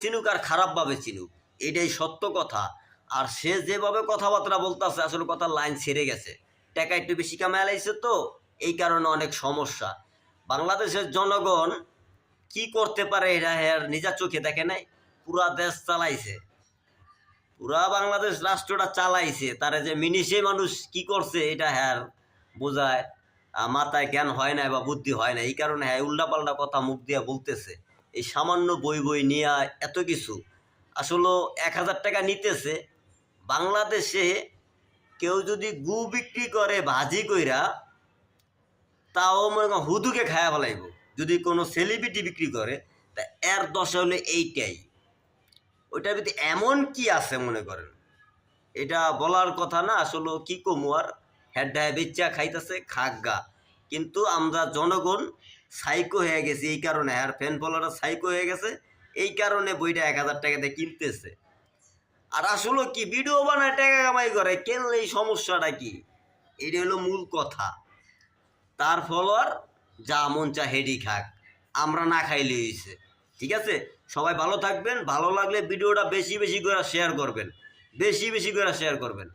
চিনুক আর খারাপভাবে চিনুক, এটাই সত্য কথা। আর সে যেভাবে কথাবার্তা বলতেছে আসলে কথার লাইন ছেড়ে গেছে, টাকা একটু বেশি কামায় লাইছে তো, এই কারণে অনেক সমস্যা। বাংলাদেশের জনগণ কি করতে পারে এটা হ্যাঁ নিজের চোখে দেখে নাই। পুরা দেশ চালাইছে, পুরা বাংলাদেশ রাষ্ট্রটা চালাইছে, তারা যে মিনিশে মানুষ কি করছে এটা হ্যাঁ বোঝায় মাথায় জ্ঞান হয় না বা বুদ্ধি হয় না, এই কারণে হ্যাঁ উল্টাপাল্টা কথা মুখ দিয়ে বলতেছে। এই সামান্য বই বই নিয়ে এত কিছু, আসলে 1,000 টাকা নিতেছে বাংলাদেশে। কেউ যদি গু বিক্রি করে ভাজি কইরা, তাও মনে করেন হুদুকে খায়া ফেলাইব। যদি কোনো সেলিব্রিটি বিক্রি করে, তা এর দশা হলে এইটাই। ওইটার ভিতরে এমন কি আছে মনে করেন, এটা বলার কথা না। আসলে কি কমু আর, হ্যাঁ বেচা খাইতেছে খাগা। কিন্তু আমরা জনগণ সাইকো হয়ে গেছি, এই কারণে আর ফ্যান ফলোয়াররা সাইকো হয়ে গেছে, এই কারণে বইটা 1,000 টাকাতে কিনতেছে। আর আসলে কি ভিডিও বানায় টাকা কামাই করে, কেন এই সমস্যাটা কি, এটা হলো মূল কথা। তার ফলোয়ার যা মন চা হেডি খাক, আমরা না খাইলে হয়েছে। ঠিক আছে, সবাই ভালো থাকবেন। ভালো লাগলে ভিডিওটা বেশি বেশি করে শেয়ার করবেন, বেশি বেশি করে শেয়ার করবেন।